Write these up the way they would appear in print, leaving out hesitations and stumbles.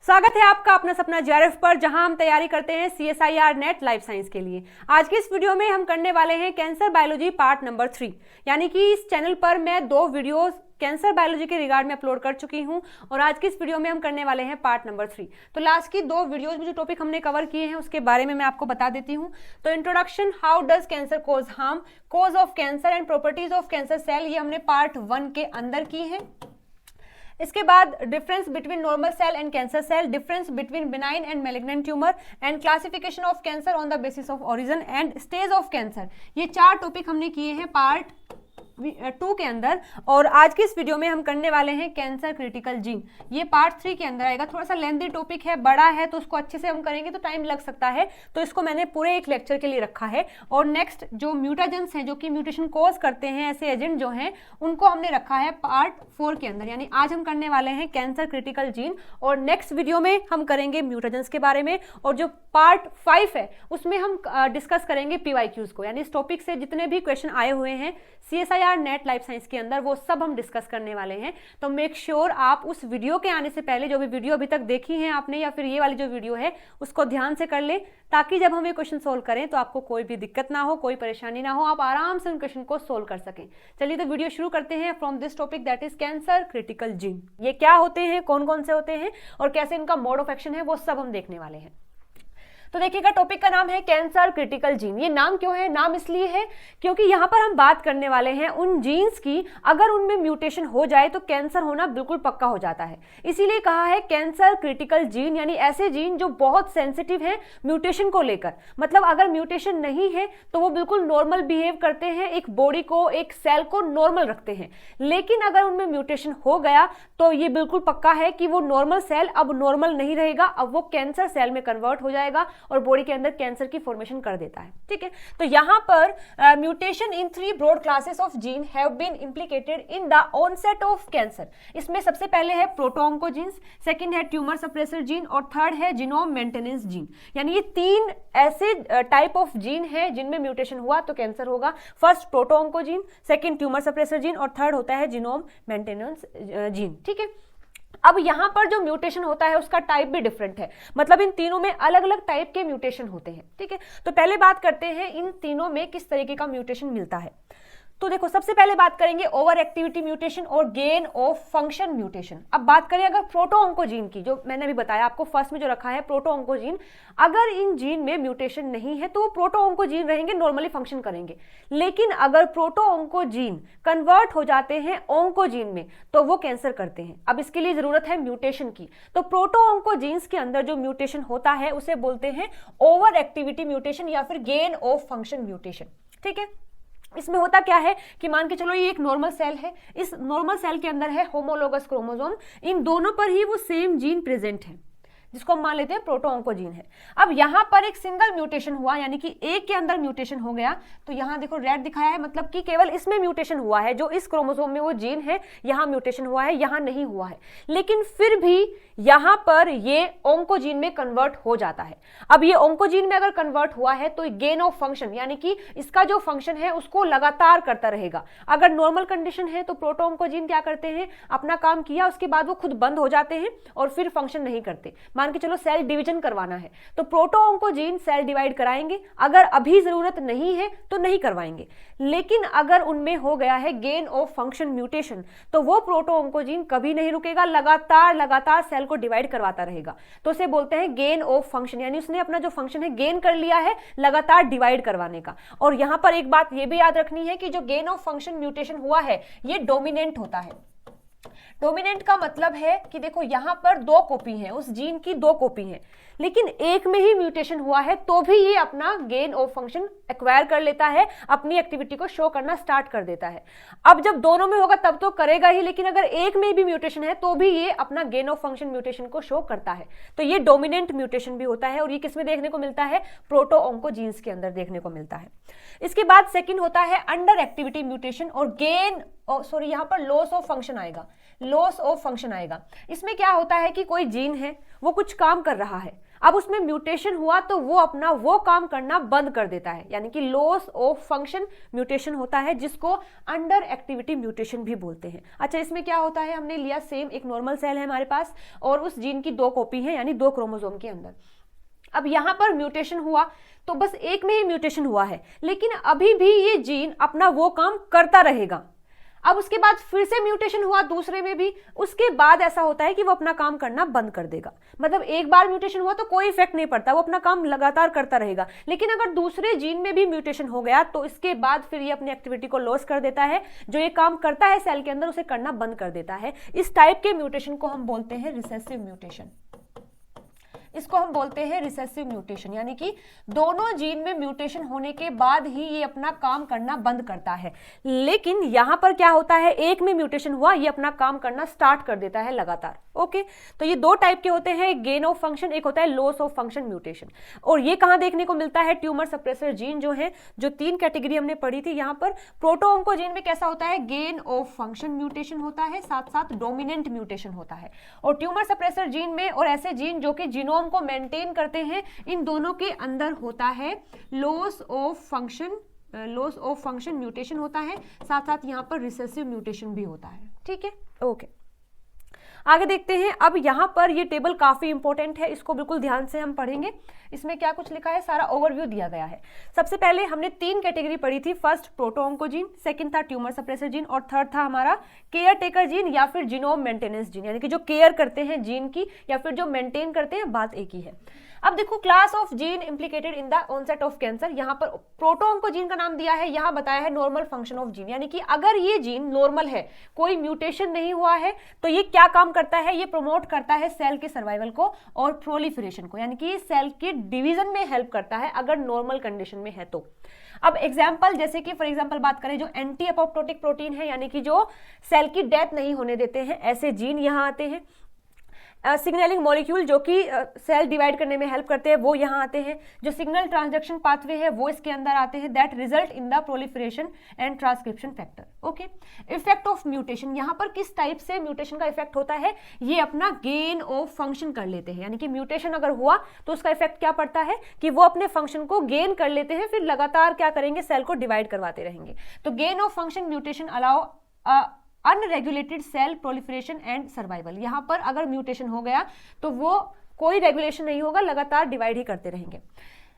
स्वागत है आपका अपना सपना जेआरएफ पर, जहां हम तैयारी करते हैं CSIR नेट लाइफ साइंस के लिए। आज की इस वीडियो में हम करने वाले हैं कैंसर बायोलॉजी पार्ट नंबर 3। यानी कि इस चैनल पर मैं 2 वीडियोस कैंसर बायोलॉजी के रिगार्ड में अपलोड कर चुकी हूं और आज की इस वीडियो में हम करने वाले हैं पार्ट नंबर 3। तो लास्ट की 2 वीडियोस में जो टॉपिक हमने कवर किए हैं उसके बारे में मैं आपको बता देती हूं। तो introduction, how does cancer cause harm, cause of cancer and properties of cancer cell, ये हमने पार्ट 1 के अंदर की है। इसके बाद difference between normal cell and cancer cell, difference between benign and malignant tumour and classification of cancer on the basis of origin and stage of cancer, ये 4 topic हमने किए हैं पार्ट 2 के अंदर। और आज की इस वीडियो में हम करने वाले हैं कैंसर क्रिटिकल जीन, ये पार्ट 3 के अंदर आएगा। थोड़ा सा लेंथी टॉपिक है, बड़ा है, तो उसको अच्छे से हम करेंगे तो टाइम लग सकता है, तो इसको मैंने पूरे एक लेक्चर के लिए रखा है। और नेक्स्ट जो म्यूटाजेंस हैं, जो कि म्यूटेशन कॉज करते हैं, ऐसे एजेंट जो हैं, उनको हमने रखा है पार्ट 4 के अंदर। यानी आज हम करने वाले हैं कैंसर क्रिटिकल जीन और नेक्स्ट वीडियो में हम करेंगे म्यूटाजेंस के बारे में। और जो पार्ट 5 है उसमें हम डिस्कस करेंगे PYQs को, यानी इस टॉपिक से जितने भी क्वेश्चन आए हुए हैं CSIR नेट लाइफ साइंस के अंदर, वो सब हम डिस्कस करने वाले हैं। तो मेक श्योर आप उस वीडियो के आने से पहले, जो भी वीडियो अभी तक देखी है आपने या फिर ये वाली जो वीडियो है, उसको ध्यान से कर ले, ताकि जब हम ये क्वेश्चन सोल्व करें तो आपको कोई भी दिक्कत ना हो, कोई परेशानी ना हो, आप आराम से उन क्वेश्चन को सोल्व कर सकें। चलिए तो वीडियो शुरू करते हैं from this topic, that is cancer critical gene. ये क्या होते हैं, कौन कौन से होते हैं और कैसे इनका मोड ऑफ एक्शन है, वो सब हम देखने वाले हैं। तो देखिएगा, टॉपिक का नाम है कैंसर क्रिटिकल जीन। ये नाम क्यों है? नाम इसलिए है क्योंकि यहाँ पर हम बात करने वाले हैं उन जीन्स की, अगर उनमें म्यूटेशन हो जाए तो कैंसर होना बिल्कुल पक्का हो जाता है। इसीलिए कहा है कैंसर क्रिटिकल जीन, यानी ऐसे जीन जो बहुत सेंसिटिव हैं म्यूटेशन को लेकर। मतलब अगर म्यूटेशन नहीं है तो वो बिल्कुल नॉर्मल बिहेव करते हैं, एक बॉडी को, एक सेल को नॉर्मल रखते हैं। लेकिन अगर उनमें म्यूटेशन हो गया तो ये बिल्कुल पक्का है कि वो नॉर्मल सेल अब नॉर्मल नहीं रहेगा, अब वो कैंसर सेल में कन्वर्ट हो जाएगा और बॉडी के अंदर कैंसर की फॉर्मेशन कर देता है। ठीक है, तो यहां पर mutation in 3 broad classes of gene have been implicated in the onset of cancer. इसमें सबसे पहले है प्रोटोऑन्कोजीन्स, सेकंड है ट्यूमर सप्रेसर जीन और थर्ड है जीनोम मेंटेनेंस जीन। यानी ये 3 ऐसे टाइप ऑफ जीन है जिनमें म्यूटेशन हुआ तो कैंसर होगा। First protooncogene, second tumour suppressor gene और थर्ड होता है जीनोम मेंटेनेंस जीन। ठीक है, अब यहां पर जो म्यूटेशन होता है उसका टाइप भी डिफरेंट है, मतलब इन तीनों में अलग अलग टाइप के म्यूटेशन होते हैं। ठीक है, तो पहले बात करते हैं इन तीनों में किस तरीके का म्यूटेशन मिलता है। तो देखो, सबसे पहले बात करेंगे ओवर एक्टिविटी म्यूटेशन और गेन ऑफ फंक्शन म्यूटेशन। अब बात करें अगर प्रोटोऑन्कोजीन की, जो मैंने अभी बताया आपको फर्स्ट में जो रखा है प्रोटोऑन्कोजीन, अगर इन जीन में म्यूटेशन नहीं है तो वो प्रोटोऑन्कोजीन रहेंगे, नॉर्मली फंक्शन करेंगे। लेकिन अगर प्रोटोऑन्कोजीन कन्वर्ट हो जाते हैं ऑन्कोजीन में तो वो कैंसर करते हैं। अब इसके लिए जरूरत है म्यूटेशन की, तो प्रोटोऑन्कोजीन्स के अंदर जो म्यूटेशन होता है उसे बोलते हैं ओवर एक्टिविटी म्यूटेशन या फिर गेन ऑफ फंक्शन म्यूटेशन। ठीक है, इसमें होता क्या है कि मान के चलो ये एक नॉर्मल सेल है, इस नॉर्मल सेल के अंदर है होमोलोगस क्रोमोसोम, इन दोनों पर ही वो सेम जीन प्रेजेंट है, जिसको हम मान लेते हैं प्रोटोऑन्कोजीन है। अब यहां पर एक सिंगल म्यूटेशन हुआ, यानी कि एक के अंदर म्यूटेशन हो गया, तो यहां देखो रेड दिखाया है, मतलब कि केवल इसमें म्यूटेशन हुआ है, जो इस क्रोमोसोम में वो जीन है, यहां म्यूटेशन हुआ है, यहां नहीं हुआ है। लेकिन फिर भी यहां पर ये ऑन्कोजीन में कन्वर्ट हो जाता है। अब ये ऑन्कोजीन में अगर कन्वर्ट हुआ है तो गेन ऑफ फंक्शन, यानी कि इसका जो फंक्शन है उसको लगातार करता रहेगा। अगर नॉर्मल कंडीशन है तो प्रोटोऑन्कोजीन क्या करते हैं, अपना काम किया, उसके बाद वो खुद बंद हो जाते हैं और फिर फंक्शन नहीं करते। मान के चलो सेल डिवीजन करवाना है तो प्रोटोऑन्कोजीन सेल डिवाइड कराएंगे, अगर अभी जरूरत नहीं है तो नहीं करवाएंगे। लेकिन अगर उनमें हो गया है गेन ऑफ फंक्शन म्यूटेशन तो वो प्रोटोऑन्कोजीन कभी नहीं रुकेगा, लगातार सेल को डिवाइड करवाता रहेगा। तो उसे बोलते हैं गेन ऑफ फंक्शन, यानी उसने अपना जो फंक्शन है गेन कर लिया है लगातार डिवाइड करवाने का। और यहां पर एक बात ये भी याद रखनी है कि जो गेन ऑफ फंक्शन म्यूटेशन हुआ है ये डोमिनेंट होता है। डोमिनेंट का मतलब है कि देखो यहां पर 2 कॉपी हैं, उस जीन की 2 कॉपी हैं, लेकिन एक में ही म्यूटेशन हुआ है तो भी ये अपना गेन ऑफ फंक्शन एक्वायर कर लेता है, अपनी एक्टिविटी को शो करना स्टार्ट कर देता है। अब जब दोनों में होगा तब तो करेगा ही, लेकिन अगर एक में भी म्यूटेशन है तो भी ये अपना गेन ऑफ फंक्शन म्यूटेशन को शो करता है। तो ये डोमिनेंट म्यूटेशन भी होता है और ये किसमें देखने को मिलता है, प्रोटोऑन्कोजीन्स के अंदर देखने को मिलता है। इसके बाद सेकंड होता है अंडर एक्टिविटी म्यूटेशन और यहां पर लॉस ऑफ फंक्शन आएगा, लॉस ऑफ फंक्शन आएगा। इसमें क्या होता है कि कोई जीन है वो कुछ काम कर रहा है, अब उसमें म्यूटेशन हुआ तो वो अपना वो काम करना बंद कर देता है, यानी कि लॉस ऑफ फंक्शन म्यूटेशन होता है, जिसको अंडर एक्टिविटी म्यूटेशन भी बोलते हैं। अच्छा, इसमें क्या होता है, हमने लिया सेम एक नॉर्मल सेल है हमारे पास और उस जीन की 2 कॉपी है, यानी 2 क्रोमोसोम के अंदर। अब यहां पर म्यूटेशन हुआ तो बस एक में ही म्यूटेशन हुआ है, लेकिन अभी भी ये जीन अपना वो काम करता रहेगा। अब उसके बाद फिर से म्यूटेशन हुआ दूसरे में भी, उसके बाद ऐसा होता है कि वो अपना काम करना बंद कर देगा। मतलब एक बार म्यूटेशन हुआ तो कोई इफेक्ट नहीं पड़ता, वो अपना काम लगातार करता रहेगा। लेकिन अगर दूसरे जीन में भी म्यूटेशन हो गया तो इसके बाद फिर ये अपनी एक्टिविटी को लॉस कर देता है, जो ये काम करता है सेल के अंदर उसे करना बंद कर देता है। इस टाइप के म्यूटेशन को हम बोलते हैं रिसेसिव म्यूटेशन। इसको हम बोलते हैं रिसेसिव म्यूटेशन, यानी कि दोनों जीन में म्यूटेशन होने के बाद ही ये अपना काम करना बंद करता है। लेकिन यहां पर क्या होता है, एक में म्यूटेशन हुआ, ये अपना काम करना स्टार्ट कर देता है लगातार। ओके, तो ये 2 टाइप के होते हैं, एक गेन ऑफ फंक्शन, एक होता है लॉस ऑफ फंक्शन म्यूटेशन। और ये कहां देखने को मिलता है, ट्यूमर सप्रेसर जीन जो है, जो 3 कैटेगरी हमने पढ़ी थी, यहां पर प्रोटोऑन्कोजीन में कैसा होता है, गेन ऑफ फंक्शन म्यूटेशन होता है, साथ साथ डोमिनेंट म्यूटेशन होता है। और ट्यूमर सप्रेसर जीन में और ऐसे जीन जो कि जीनोम को मेंटेन करते हैं, इन दोनों के अंदर होता है लॉस ऑफ फंक्शन म्यूटेशन होता है, साथ साथ यहां पर रिसेसिव म्यूटेशन भी होता है। ठीक है, ओके, आगे देखते हैं। अब यहां पर ये टेबल काफी इंपॉर्टेंट है, इसको बिल्कुल ध्यान से हम पढ़ेंगे। इसमें क्या कुछ लिखा है, सारा ओवरव्यू दिया गया है। सबसे पहले हमने 3 कैटेगरी पढ़ी थी, फर्स्ट प्रोटोऑन्कोजीन, सेकंड था ट्यूमर सप्रेसर जीन और थर्ड था हमारा केयर टेकर जीन या फिर जीनोम मेंटेनेंस जीन, यानी कि जो केयर करते हैं जीन की या फिर जो मेंटेन करते हैं, बात एक ही है। अब देखो, class of gene implicated in the onset of cancer, यहाँ पर प्रोटोऑन्कोजीन का नाम दिया है, यहाँ बताया है नॉर्मल फंक्शन ऑफ जीन, यानी कि अगर ये जीन नॉर्मल है, कोई म्यूटेशन नहीं हुआ है, तो ये क्या काम करता है, ये प्रमोट करता है सेल के सर्वाइवल को और प्रोलिफरेशन को, यानी कि सेल के डिवीजन में हेल्प करता है अगर नॉर्मल कंडीशन में है तो। अब एग्जाम्पल, जैसे कि फॉर एग्जाम्पल बात करें, जो एंटी एपोप्टोटिक प्रोटीन है, यानी कि जो सेल की डेथ नहीं होने देते हैं, ऐसे जीन यहाँ आते हैं। सिग्नलिंग मॉलिक्यूल जो कि सेल डिवाइड करने में हेल्प करते हैं, वो यहाँ आते हैं। जो सिग्नल ट्रांसडक्शन पाथवे है वो इसके अंदर आते हैं, that result in the proliferation and transcription factor. Okay, effect of mutation, यहाँ पर किस टाइप से म्यूटेशन का इफेक्ट होता है, ये अपना गेन ऑफ फंक्शन कर लेते हैं, यानी कि म्यूटेशन अगर हुआ तो उसका इफेक्ट क्या पड़ता है कि वो अपने फंक्शन को गेन कर लेते हैं, फिर लगातार क्या करेंगे, सेल को डिवाइड करवाते रहेंगे। तो gain of function mutation allow unregulated cell proliferation and survival. यहाँ पर अगर म्यूटेशन हो गया तो वो कोई रेगुलेशन नहीं होगा, लगातार डिवाइड ही करते रहेंगे।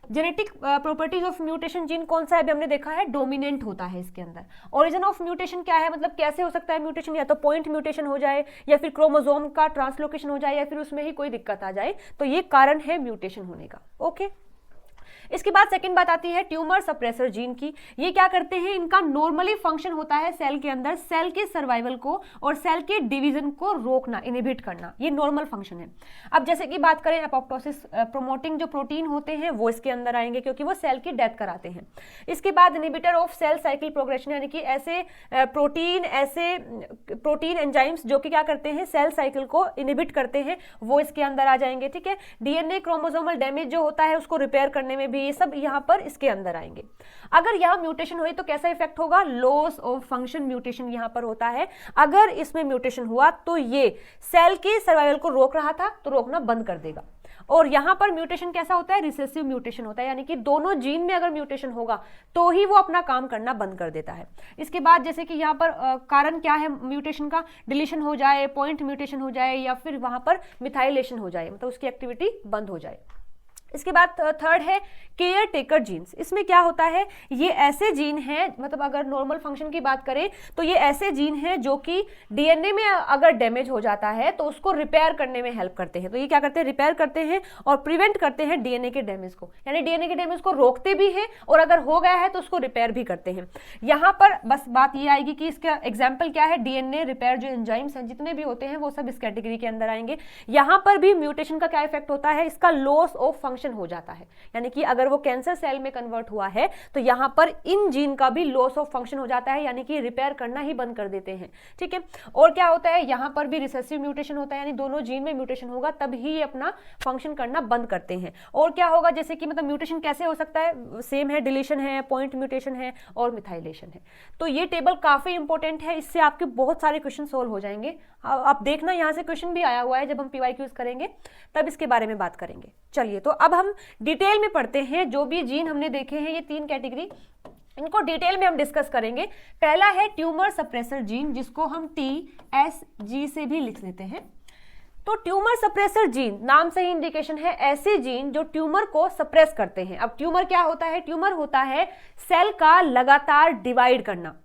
Genetic properties of mutation gene कौन सा है, अभी हमने देखा है, डोमिनेंट होता है इसके अंदर। ओरिजिन ऑफ म्यूटेशन क्या है, मतलब कैसे हो सकता है म्यूटेशन, या तो पॉइंट म्यूटेशन हो जाए या फिर क्रोमोसोम का ट्रांसलोकेशन हो जाए या फिर उसमें ही कोई दिक्कत आ जाए, तो ये कारण है म्यूटेशन होने का। ओके, इसके बाद सेकंड बात आती है ट्यूमर सप्रेसर जीन की। ये क्या करते हैं, इनका नॉर्मली फंक्शन होता है सेल के अंदर सेल के सर्वाइवल को और सेल के डिवीजन को रोकना, इनहिबिट करना, ये नॉर्मल फंक्शन है। अब जैसे कि बात करें एपोप्टोसिस प्रोमोटिंग जो प्रोटीन होते हैं वो इसके अंदर आएंगे, क्योंकि वो सेल की डेथ कराते हैं। इसके बाद inhibitor of cell cycle progression, यानी कि ऐसे प्रोटीन एंजाइम्स जो कि क्या करते हैं, सेल साइकिल को इनहिबिट करते हैं, वो इसके अंदर आ जाएंगे। ठीक है, डीएनए क्रोमोसोमल डैमेज जो होता है उसको रिपेयर करने में भी ये सब यहाँ पर इसके अंदर आएंगे। अगर यहाँ म्यूटेशन हुई तो कैसा इफेक्ट होगा, लॉस ऑफ फंक्शन म्यूटेशन यहाँ पर होता है। अगर इसमें म्यूटेशन हुआ तो ये सेल के सर्वाइवल को रोक रहा था तो रोकना बंद कर देगा। और यहाँ पर म्यूटेशन कैसा होता है, रिसेसिव म्यूटेशन होता है, यानी कि दोनों जीन में अगर म्यूटेशन होगा तो ही वो अपना काम करना बंद कर देता है। इसके बाद जैसे कि यहाँ पर कारण क्या है म्यूटेशन का, डिलीशन हो जाए, पॉइंट म्यूटेशन हो जाए या फिर वहां पर मिथाइलेशन हो जाए, मतलब उसकी एक्टिविटी बंद हो जाए। इसके बाद थर्ड है केयर टेकर जीन्स। इसमें क्या होता है, ये ऐसे जीन हैं, मतलब अगर नॉर्मल फंक्शन की बात करें तो ये ऐसे जीन हैं जो कि डीएनए में अगर डैमेज हो जाता है तो उसको रिपेयर करने में हेल्प करते हैं। तो ये क्या करते हैं, रिपेयर करते हैं और प्रिवेंट करते हैं डीएनए के डैमेज को, यानी डीएनए के डैमेज को रोकते भी हैं और अगर हो गया है तो उसको रिपेयर भी करते हैं। यहाँ पर बस बात ये आएगी कि इसका एग्जाम्पल क्या है, डीएनए रिपेयर जो एंजाइम्स हैं जितने भी होते हैं वो सब इस कैटेगरी के अंदर आएंगे। यहाँ पर भी म्यूटेशन का क्या इफेक्ट होता है, इसका लॉस ऑफ फंक्शन फंक्शन हो जाता है, यानी कि अगर वो कैंसर सेल में कन्वर्ट हुआ है तो यहां पर इन जीन का भी लॉस ऑफ फंक्शन हो जाता है, यानी कि रिपेयर करना ही बंद कर देते हैं। ठीक है, और क्या होता है, यहां पर भी रिसेसिव म्यूटेशन होता है, यानी दोनों जीन में म्यूटेशन होगा तब ही ये अपना फंक्शन करना बंद करते हैं। और क्या होगा, जैसे कि मतलब म्यूटेशन कैसे हो सकता है, सेम है, डिलीशन है, पॉइंट म्यूटेशन है और मिथाइलेशन है। तो ये टेबल काफी इंपॉर्टेंट है, इससे आपके बहुत सारे क्वेश्चन सोल्व हो जाएंगे। आप देखना यहां से क्वेश्चन भी आया हुआ है, जब हम पीवाईक्यूज करेंगे तब इसके बारे में बात करेंगे। चलिए, तो अब हम डिटेल में पढ़ते हैं, जो भी जीन हमने देखे हैं ये 3 कैटेगरी, इनको डिटेल में हम डिस्कस करेंगे। पहला है ट्यूमर सप्रेसर जीन, जिसको हम TSG से भी लिख लेते हैं। तो ट्यूमर सप्रेसर जीन, नाम से ही इंडिकेशन है, ऐसे जीन जो ट्यूमर को सप्रेस करते हैं। अब ट्यूमर क्या होता है, ट्यूमर होता है सेल का लगातार डिवाइड करना।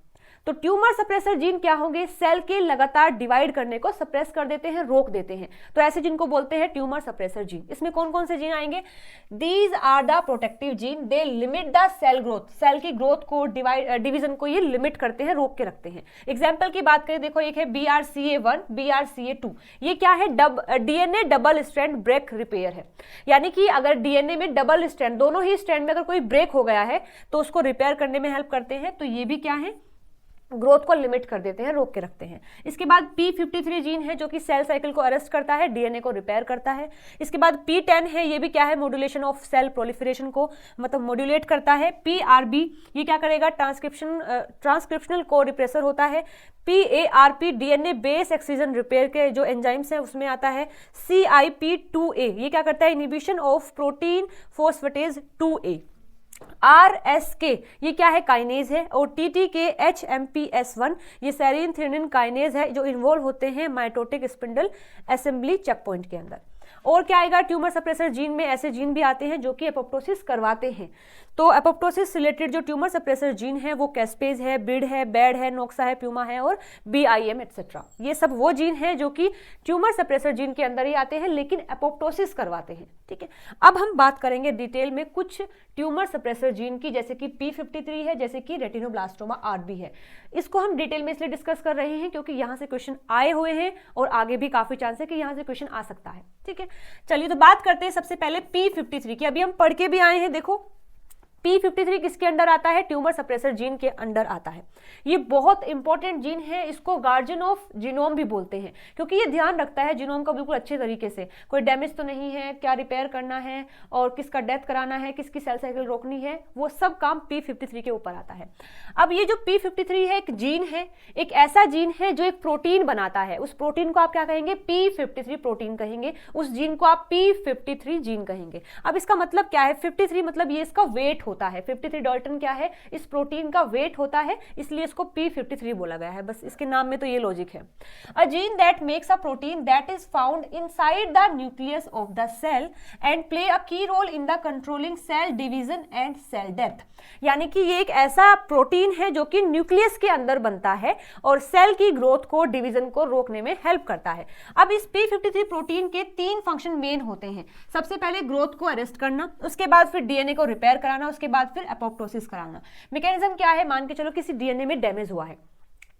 तो ट्यूमर सप्रेसर जीन क्या होंगे, सेल के लगातार डिवाइड करने को सप्रेस कर देते हैं, रोक देते हैं। तो ऐसे जीन को बोलते हैं ट्यूमर सप्रेसर जीन। इसमें कौन कौन से जीन आएंगे, these are the protective gene, they limit the cell growth, cell की ग्रोथ को डिवीजन को ये लिमिट करते हैं, रोक के रखते हैं। एग्जाम्पल की बात करें, देखो एक है BRCA1, BRCA2, ये क्या है, DNA double strand break repair है, यानी कि अगर DNA में डबल स्ट्रैंड, दोनों ही स्ट्रैंड में अगर कोई ब्रेक हो गया है तो उसको रिपेयर करने में हेल्प करते हैं। तो ये भी क्या है, ग्रोथ को लिमिट कर देते हैं, रोक के रखते हैं। इसके बाद P53 जीन है जो कि सेल साइकिल को अरेस्ट करता है, डीएनए को रिपेयर करता है। इसके बाद P10 है, ये भी क्या है, मॉड्यूलेशन ऑफ सेल प्रोलिफरेशन को मतलब मॉड्यूलेट करता है। PRB ये क्या करेगा, ट्रांसक्रिप्शनल को रिप्रेसर होता है। PARP DNA base excision repair के जो एंजाइम्स हैं उसमें आता है। CIP2A ये क्या करता है, inhibition of protein फोस्फेटेज 2A। RSK ये क्या है, काइनेज है। और TTK HMPS1 ये सेरीन थ्रेनिन काइनेज है, जो इन्वॉल्व होते हैं mitotic spindle assembly checkpoint के अंदर। और क्या आएगा, ट्यूमर सप्रेसर जीन में ऐसे जीन भी आते हैं जो कि एपोप्टोसिस करवाते हैं। तो एपोप्टोसिस रिलेटेड जो ट्यूमर सप्रेसर जीन है वो कैस्पेज है, बिड है, बैड है, नोक्सा है, प्यूमा है और BIM एक्सेट्रा। ये सब वो जीन है जो कि ट्यूमर सप्रेसर जीन के अंदर ही आते हैं लेकिन एपोप्टोसिस करवाते हैं। ठीक है, अब हम बात करेंगे डिटेल में कुछ ट्यूमर सप्रेसर जीन की, जैसे कि P53 है, जैसे कि रेटिनोब्लास्टोमा RB है। इसको हम डिटेल में इसलिए डिस्कस कर रहे हैं क्योंकि यहाँ से क्वेश्चन आए हुए हैं और आगे भी काफी चांस है कि यहाँ से क्वेश्चन आ सकता है। ठीक है, चलिए तो बात करते हैं सबसे पहले P53 की। अभी हम पढ़ के भी आए हैं, देखो P53 किसके अंडर आता है, ट्यूमर सप्रेसर जीन के अंडर आता है। ये बहुत इंपॉर्टेंट जीन है, इसको गार्जियन ऑफ जीनोम भी बोलते हैं क्योंकि ये ध्यान रखता है जीनोम का बिल्कुल अच्छे तरीके से, कोई डैमेज तो नहीं है, क्या रिपेयर करना है और किसका डेथ कराना है, किसकी सेल साइकिल रोकनी है, वो सब काम P53 के ऊपर आता है। अब ये जो P53 है एक जीन है, एक ऐसा जीन है जो एक प्रोटीन बनाता है। उस प्रोटीन को आप क्या कहेंगे, P53 प्रोटीन कहेंगे, उस जीन को आप P53 जीन कहेंगे। अब इसका मतलब क्या है, 53 मतलब ये इसका वेट होता है, 53 डाल्टन क्या है, इस प्रोटीन का वेट होता है, इसलिए इसको P53 बोला गया है। बस इसके नाम में तो ये लॉजिक है। A gene that makes a protein that is found inside the nucleus of the cell and play a key role in the controlling cell division and cell death. यानी कि ये एक ऐसा प्रोटीन है जो कि न्यूक्लियस के अंदर बनता है और सेल की ग्रोथ को, डिवीजन को रोकने में हेल्प करता है। अब इस P53 प्रोटीन के 3 फंक्शन मेन होते हैं। सबसे पहले ग्रोथ को अरेस्ट करना, उसके बाद फिर डीएनए को रिपेयर कराना, उसके बाद फिर एपोप्टोसिस कराना। मैकेनिज्म क्या है, मान के चलो किसी डीएनए में डैमेज हुआ है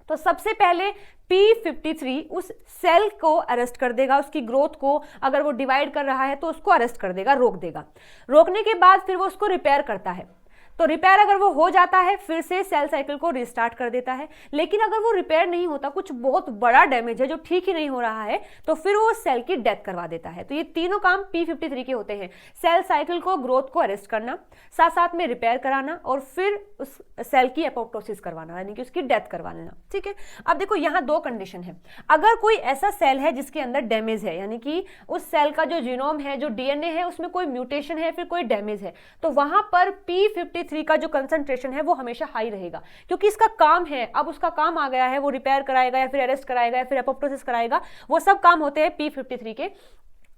तो सबसे पहले P53 उस सेल को अरेस्ट कर देगा, उसकी ग्रोथ को, अगर वो डिवाइड कर रहा है तो उसको अरेस्ट कर देगा, रोक देगा। रोकने के बाद फिर वो उसको रिपेयर करता है। तो रिपेयर अगर वो हो जाता है फिर से सेल साइकिल को रिस्टार्ट कर देता है। लेकिन अगर वो रिपेयर नहीं होता, कुछ बहुत बड़ा डैमेज है जो ठीक ही नहीं हो रहा है, तो फिर वो सेल की डेथ करवा देता है। तो ये तीनों काम P53 के होते हैं, सेल साइकिल को, ग्रोथ को अरेस्ट करना, साथ साथ में रिपेयर कराना और फिर उस सेल की एपोप्टोसिस करवाना, यानी कि उसकी डेथ करवा लेना। ठीक है, अब देखो यहाँ 2 कंडीशन है। अगर कोई ऐसा सेल है जिसके अंदर डैमेज है, यानी कि उस सेल का जो जीनोम है, जो डीएनए है, उसमें कोई म्यूटेशन है, फिर कोई डैमेज है, तो वहां पर P53 का जो कंसंट्रेशन है वो हमेशा हाई रहेगा क्योंकि इसका काम है, अब उसका काम आ गया है, वो रिपेयर कराएगा या फिर अरेस्ट कराएगा या फिर एपोप्टोसिस कराएगा, वो सब काम होते हैं P53 के।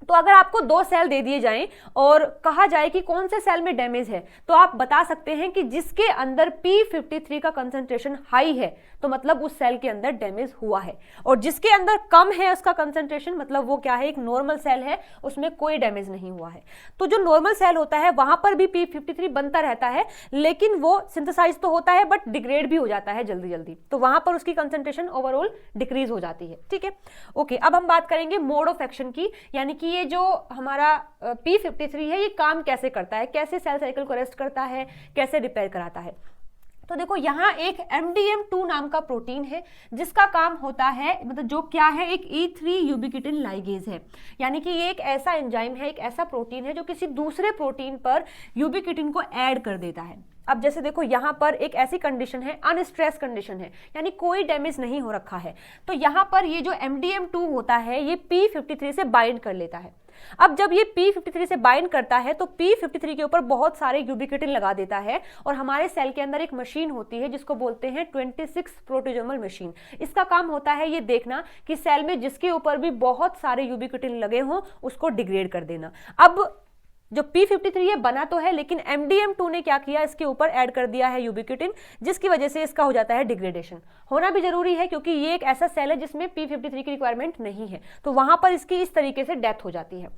तो अगर आपको 2 सेल दे दिए जाएं और कहा जाए कि कौन से सेल में डैमेज है, तो आप बता सकते हैं कि जिसके अंदर P53 का कंसंट्रेशन हाई है तो मतलब उस सेल के अंदर डैमेज हुआ है, और जिसके अंदर कम है उसका कंसंट्रेशन मतलब वो क्या है, एक नॉर्मल सेल है, उसमें कोई डैमेज नहीं हुआ है। तो जो नॉर्मल सेल होता है वहां पर भी P53 बनता रहता है, लेकिन वो सिंथेसाइज तो होता है बट डिग्रेड भी हो जाता है जल्दी जल्दी, तो वहां पर उसकी कंसंट्रेशन ओवरऑल डिक्रीज हो जाती है। ठीक है, ओके, अब हम बात करेंगे मोड ऑफ एक्शन की, यानी कि ये जो हमारा P53 है ये काम कैसे करता है, कैसे सेल साइकिल को अरेस्ट करता है, कैसे रिपेयर कराता है। तो देखो यहाँ एक MDM2 नाम का प्रोटीन है जिसका काम होता है, मतलब जो क्या है, एक E3 यूबिक्विटिन लाइगेज है, यानी कि ये एक ऐसा एंजाइम है, एक ऐसा प्रोटीन है जो किसी दूसरे प्रोटीन पर यूबिक्विटिन को ऐड कर देता है। अब जैसे देखो यहाँ पर एक ऐसी कंडीशन है, अनस्ट्रेस कंडीशन है, यानी कोई डैमेज नहीं हो रखा है, तो यहाँ पर ये जो MDM2 होता है ये P53 से बाइंड कर लेता है। अब जब ये P53 से बाइंड करता है तो P53 के ऊपर बहुत सारे यूबिक्विटिन लगा देता है, और हमारे सेल के अंदर एक मशीन होती है जिसको बोलते हैं 26 प्रोटेजोमल मशीन। इसका काम होता है ये देखना कि सेल में जिसके ऊपर भी बहुत सारे यूबिक्विटिन लगे हों उसको डिग्रेड कर देना। अब जो P53 ये बना तो है, लेकिन MDM2 ने क्या किया, इसके ऊपर ऐड कर दिया है यूबिक्विटिन, जिसकी वजह से इसका हो जाता है डिग्रेडेशन। होना भी जरूरी है क्योंकि ये एक ऐसा सेल है जिसमें P53 की रिक्वायरमेंट नहीं है, तो वहां पर इसकी इस तरीके से डेथ हो जाती है।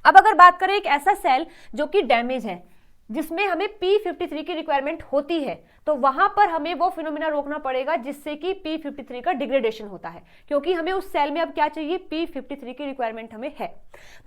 अब अगर बात करें एक ऐसा सेल जो कि डैमेज है, जिसमें हमें P53 की रिक्वायरमेंट होती है, तो वहां पर हमें वो फिनोमिना रोकना पड़ेगा जिससे कि P53 का डिग्रेडेशन होता है, क्योंकि हमें उस सेल में अब क्या चाहिए, P53 की रिक्वायरमेंट हमें है।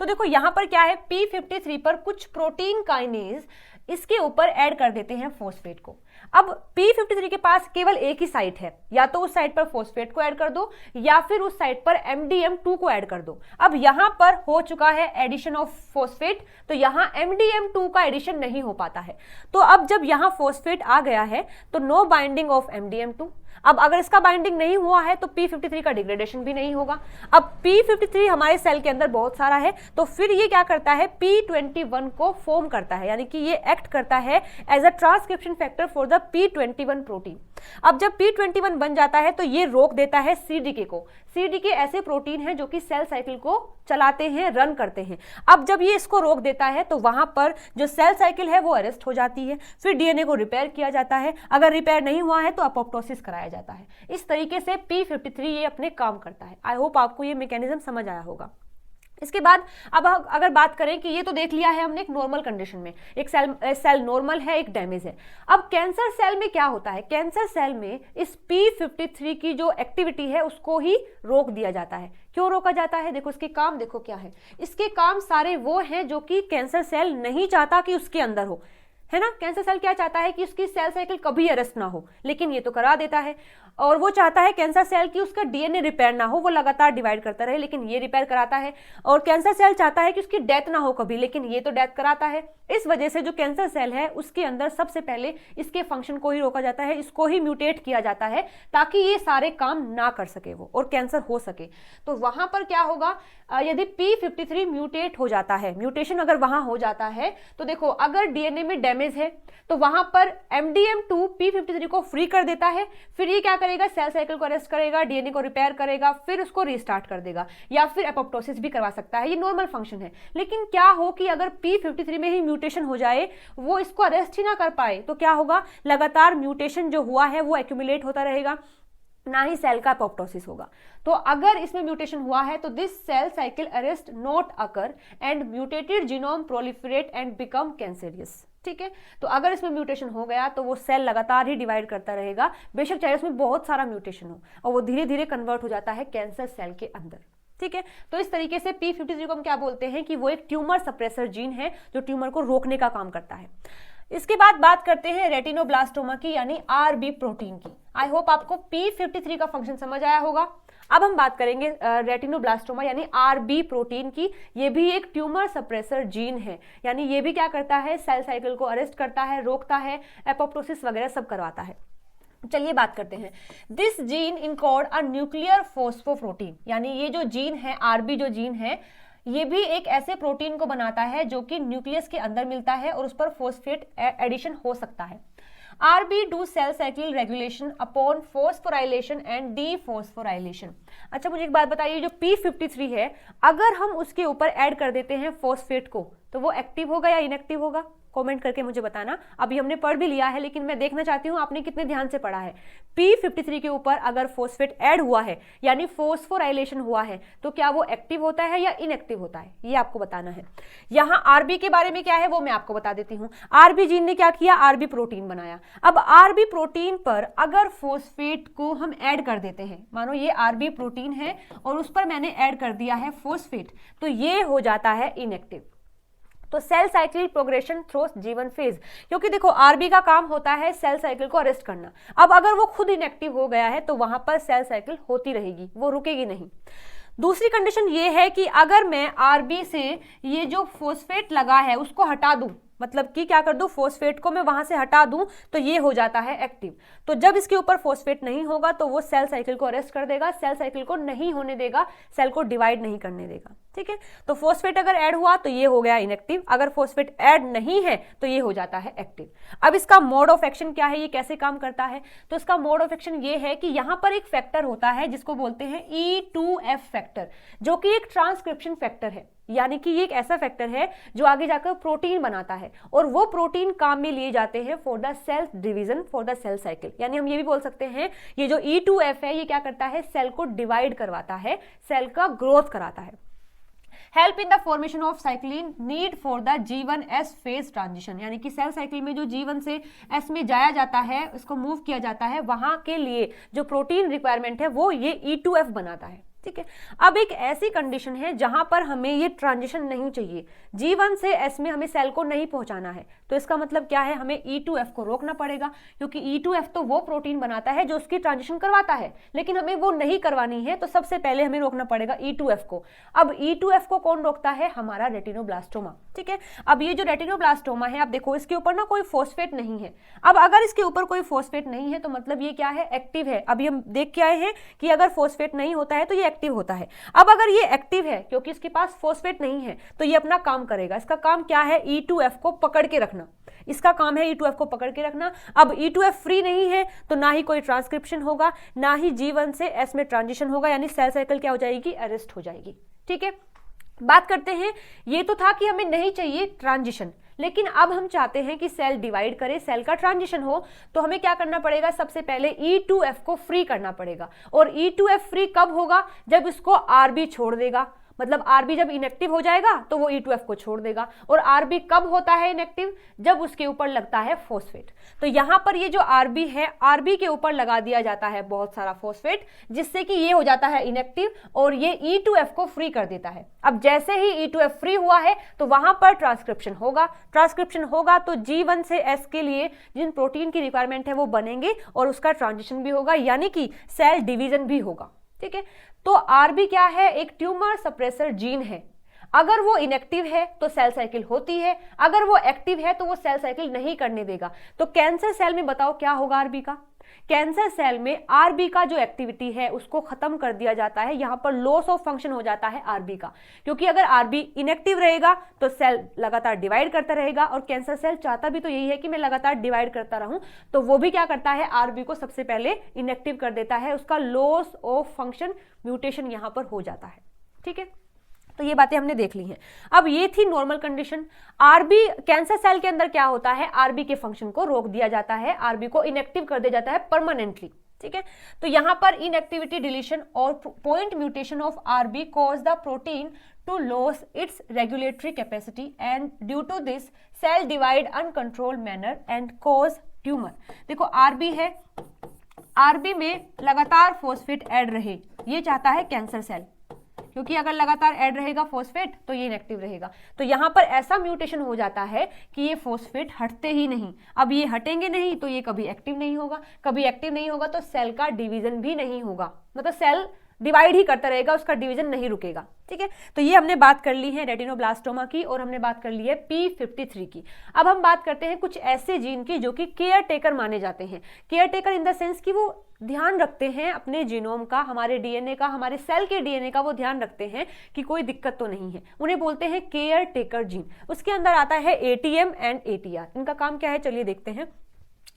तो देखो यहां पर क्या है, P53 पर कुछ प्रोटीन काइनेज इसके ऊपर ऐड कर देते हैं फॉस्फेट को। अब P53 के पास केवल एक ही साइट है, या तो उस साइट पर फॉस्फेट को ऐड कर दो या फिर उस साइट पर MDM2 को ऐड कर दो। अब यहां पर हो चुका है एडिशन ऑफ फॉस्फेट, तो यहां MDM2 का एडिशन नहीं हो पाता है। तो अब जब यहां फॉस्फेट आ गया है तो नो बाइंडिंग ऑफ MDM2। अब अगर इसका बाइंडिंग नहीं हुआ है तो P53 का डिग्रेडेशन भी नहीं होगा। अब P53 हमारे सेल के अंदर बहुत सारा है, तो फिर ये क्या करता है, P21 को फॉर्म करता है, यानी कि ये एक्ट करता है as a transcription factor for the P21 protein. अब जब P21 बन जाता है तो ये रोक देता है CDK को। CDK ऐसे प्रोटीन है जो कि सेल साइकिल को चलाते हैं, रन करते हैं। अब जब ये इसको रोक देता है तो वहां पर जो सेल साइकिल है वो अरेस्ट हो जाती है, फिर DNA को रिपेयर किया जाता है। अगर रिपेयर नहीं हुआ है तो अपोप्टोसिस कराया जाता है। इस तरीके से P53 ये अपने काम करता है। आई होप आपको ये मैकेनिज्म समझ आया होगा। इसके बाद अब अगर बात करें कि ये तो देख लिया है हमने एक नॉर्मल कंडीशन में, एक सेल नॉर्मल है, एक डैमेज है। अब कैंसर सेल में क्या होता है, कैंसर सेल में इस P53 की जो एक्टिविटी है उसको ही रोक दिया जाता है। क्यों रोका जाता है, देखो इसके काम देखो क्या है। इसके काम सारे वो हैं जो कि कैंसर सेल नहीं चाहता कि उसके अंदर हो, है ना। कैंसर सेल क्या चाहता है कि उसकी सेल साइकिल कभी अरेस्ट ना हो, लेकिन ये तो करा देता है। और वो चाहता है कैंसर सेल की उसका DNA रिपेयर ना हो, वो लगातार डिवाइड करता रहे, लेकिन ये रिपेयर कराता है। और कैंसर सेल चाहता है कि उसकी डेथ ना हो कभी, लेकिन ये तो डेथ कराता है। इस वजह से जो कैंसर सेल है उसके अंदर सबसे पहले इसके फंक्शन को ही रोका जाता है, इसको ही म्यूटेट किया जाता है ताकि ये सारे काम ना कर सके वो और कैंसर हो सके। तो वहां पर क्या होगा, यदि P53 म्यूटेट हो जाता है, म्यूटेशन अगर वहां हो जाता है, तो देखो अगर DNA में डैमेज है तो वहां पर MDM2 P53 को फ्री कर देता है। फिर ये क्या करेगा, सेल साइकिल को अरेस्ट करेगा, DNA को रिपेयर करेगा, फिर उसको रीस्टार्ट कर देगा, या फिर एपोप्टोसिस भी करवा सकता है। ये नॉर्मल फंक्शन है। लेकिन क्या हो कि अगर P53 में ही म्यूटेशन हो जाए, वो इसको अरेस्ट ही ना कर पाए, तो क्या होगा, लगातार म्यूटेशन जो हुआ है वो एक्यूमुलेट होता रहेगा, ना ही सेल का एपोप्टोसिस होगा। तो अगर इसमें म्यूटेशन हुआ है तो this cell cycle arrest not occur and mutated genome proliferate and become cancerous. ठीक है, तो अगर इसमें म्यूटेशन हो गया तो वो सेल लगातार ही डिवाइड करता रहेगा, बेशक चाहे उसमें बहुत सारा म्यूटेशन हो, और वो धीरे धीरे कन्वर्ट हो जाता है कैंसर सेल के अंदर। ठीक है, तो इस तरीके से P53 को हम क्या बोलते हैं कि वो एक ट्यूमर सप्रेसर जीन है जो ट्यूमर को रोकने का काम करता है। इसके बाद बात करते हैं रेटिनोब्लास्टोमा की, यानी RB प्रोटीन की। आई होप आपको P53 का फंक्शन समझ आया होगा। अब हम बात करेंगे रेटिनोब्लास्टोमा यानी RB प्रोटीन की। ये भी एक ट्यूमर सप्रेसर जीन है, यानी ये भी क्या करता है, सेल साइकिल को अरेस्ट करता है, रोकता है, एपोप्टोसिस वगैरह सब करवाता है। चलिए बात करते हैं। This gene encode a nuclear phosphoprotein, यानी ये जो जीन है, RB जो जीन है, ये भी एक ऐसे प्रोटीन को बनाता है जो कि न्यूक्लियस के अंदर मिलता है और उस पर फॉस्फेट एडिशन हो सकता है। RB do cell cycle regulation upon phosphorylation and dephosphorylation. अच्छा मुझे एक बात बताइए, जो P53 है, अगर हम उसके ऊपर ऐड कर देते हैं फॉस्फेट को, तो वो एक्टिव होगा या इनएक्टिव होगा? कमेंट करके मुझे बताना। अभी हमने पढ़ भी लिया है, लेकिन मैं देखना चाहती हूँ आपने कितने ध्यान से पढ़ा है। P53 के ऊपर अगर फॉस्फेट ऐड हुआ है यानी फॉस्फोराइलेशन हुआ है तो क्या वो एक्टिव होता है या इनएक्टिव होता है, ये आपको बताना है। यहाँ आरबी के बारे में क्या है वो मैं आपको बता देती हूँ। आरबी जीन ने क्या किया, आरबी प्रोटीन बनाया। अब आरबी प्रोटीन पर अगर फॉस्फेट को हम ऐड कर देते हैं, मानो ये आरबी प्रोटीन है और उस पर मैंने ऐड कर दिया है फॉस्फेट, तो ये हो जाता है इनएक्टिव। तो cell cycle progression through G1 phase, क्योंकि देखो आरबी का काम होता है सेल साइकिल को अरेस्ट करना। अब अगर वो खुद इनएक्टिव हो गया है तो वहां पर सेल साइकिल होती रहेगी, वो रुकेगी नहीं। दूसरी कंडीशन ये है कि अगर मैं आरबी से ये जो फॉस्फेट लगा है उसको हटा दूं, मतलब कि क्या कर दूं, फॉस्फेट को मैं वहां से हटा दूं, तो ये हो जाता है एक्टिव। तो जब इसके ऊपर फॉस्फेट नहीं होगा तो वो सेल साइकिल को अरेस्ट कर देगा, सेल साइकिल को नहीं होने देगा, सेल को डिवाइड नहीं करने देगा। ठीक है, तो फॉस्फेट अगर ऐड हुआ तो ये हो गया इनएक्टिव, अगर फॉस्फेट ऐड नहीं है तो ये हो जाता है एक्टिव। अब इसका मोड ऑफ एक्शन क्या है, ये कैसे काम करता है, तो इसका मोड ऑफ एक्शन ये है कि यहां पर एक फैक्टर होता है जिसको बोलते हैं E2F फैक्टर, जो कि एक ट्रांसक्रिप्शन फैक्टर है, यानी कि ये एक ऐसा फैक्टर है जो आगे जाकर प्रोटीन बनाता है, और वो प्रोटीन काम में लिए जाते हैं for the cell division, for the cell cycle. यानी हम ये भी बोल सकते हैं ये जो E2F है ये क्या करता है, सेल को डिवाइड करवाता है, सेल का ग्रोथ कराता है। Help in the formation of cyclin need for the G1S phase transition, यानी कि सेल साइकिल में जो G1 से S में जाया जाता है, इसको मूव किया जाता है, वहां के लिए जो प्रोटीन रिक्वायरमेंट है वो ये E2F बनाता है। ठीक है, अब एक ऐसी कंडीशन है जहां पर हमें ये ट्रांजिशन नहीं चाहिए, G1 से S में हमें सेल को नहीं पहुंचाना है, तो इसका मतलब क्या है, हमें E2F को रोकना पड़ेगा, क्योंकि E2F तो वो प्रोटीन बनाता है जो उसकी ट्रांजिशन करवाता है, लेकिन हमें वो नहीं करवानी है, तो सबसे पहले हमें रोकना पड़ेगा E2F को। अब E2F को कौन रोकता है, हमारा रेटिनोब्लास्टोमा। ठीक है, अब ये जो रेटिनोब्लास्टोमा है, आप देखो इसके ऊपर ना कोई फॉस्फेट नहीं है। अब अगर इसके ऊपर कोई फॉस्फेट नहीं है तो मतलब ये क्या है, एक्टिव है। अभी हम देख के आए हैं कि अगर फॉस्फेट नहीं होता है तो ये एक्टिव होता है। अब अगर ये एक्टिव है क्योंकि इसके पास फॉस्फेट नहीं है तो ये अपना काम करेगा। इसका काम क्या है, E2F को पकड़ के रखना, इसका काम है E2F को पकड़ के रखना। अब E2F फ्री नहीं है तो ना ही कोई ट्रांसक्रिप्शन होगा, ना ही G1 से S में ट्रांजिशन होगा, यानी सेल साइकिल क्या हो जाएगी, अरेस्ट हो जाएगी। ठीक है, बात करते हैं, ये तो था कि हमें नहीं चाहिए ट्रांजिशन, लेकिन अब हम चाहते हैं कि सेल डिवाइड करे, सेल का ट्रांजिशन हो, तो हमें क्या करना पड़ेगा, सबसे पहले E2F को फ्री करना पड़ेगा। और E2F फ्री कब होगा, जब इसको आरबी छोड़ देगा, मतलब आरबी जब इनएक्टिव हो जाएगा तो वो E2F को छोड़ देगा। और आरबी कब होता है इनएक्टिव, जब उसके ऊपर लगता है फॉस्फेट। तो यहां पर ये जो आरबी है, आरबी के ऊपर लगा दिया जाता है बहुत सारा फॉस्फेट, जिससे कि ये हो जाता है इनएक्टिव और ये E2F को फ्री कर देता है। अब जैसे ही E2F फ्री हुआ है तो वहां पर ट्रांसक्रिप्शन होगा, ट्रांसक्रिप्शन होगा तो G1 से S के लिए जिन प्रोटीन की रिक्वायरमेंट है वो बनेंगे और उसका ट्रांजिशन भी होगा, यानी कि सेल डिवीजन भी होगा। ठीक है, तो आरबी क्या है, एक ट्यूमर सप्रेसर जीन है। अगर वो इनएक्टिव है तो सेल साइकिल होती है, अगर वो एक्टिव है तो वो सेल साइकिल नहीं करने देगा। तो कैंसर सेल में बताओ क्या होगा आरबी का, कैंसर सेल में आरबी का जो एक्टिविटी है उसको खत्म कर दिया जाता है। यहां पर लॉस ऑफ फंक्शन हो जाता है आरबी का, क्योंकि अगर आरबी इनएक्टिव रहेगा तो सेल लगातार डिवाइड करता रहेगा, और कैंसर सेल चाहता भी तो यही है कि मैं लगातार डिवाइड करता रहूं, तो वो भी क्या करता है, आरबी को सबसे पहले इनएक्टिव कर देता है, उसका लॉस ऑफ फंक्शन म्यूटेशन यहां पर हो जाता है। ठीक है, तो ये बातें हमने देख ली हैं। अब ये थी normal condition. RB cancer cell के अंदर क्या होता है, आरबी के फंक्शन को रोक दिया जाता है, आरबी को इनएक्टिव कर दिया जाता है परमानेंटली। ठीक है, तो यहां पर इनएक्टिविटी डिलीशन और point mutation of RB cause the protein to loss its regulatory capacity and due to this cell divide uncontrolled manner and cause tumour. देखो आरबी है, आरबी में लगातार फॉस्फेट ऐड रहे, ये चाहता है कैंसर सेल, क्योंकि अगर लगातार ऐड रहेगा फॉस्फेट तो ये इनएक्टिव रहेगा। तो यहां पर ऐसा म्यूटेशन हो जाता है कि ये फॉस्फेट हटते ही नहीं। अब ये हटेंगे नहीं तो ये कभी एक्टिव नहीं होगा, कभी एक्टिव नहीं होगा तो सेल का डिवीजन भी नहीं होगा, मतलब सेल डिवाइड ही करता रहेगा, उसका डिवीजन नहीं रुकेगा। ठीक है, तो ये हमने बात कर ली है रेटिनोब्लास्टोमा की और हमने बात कर ली है P53 की। अब हम बात करते हैं कुछ ऐसे जीन की जो कि केयर टेकर माने जाते हैं। Care taker in the sense कि वो ध्यान रखते हैं अपने जीनोम का, हमारे डीएनए का, हमारे सेल के डीएनए का वो ध्यान रखते हैं कि कोई दिक्कत तो नहीं है, उन्हें बोलते हैं केयर टेकर जीन। उसके अंदर आता है ATM एंड ATR। इनका काम क्या है, चलिए देखते हैं।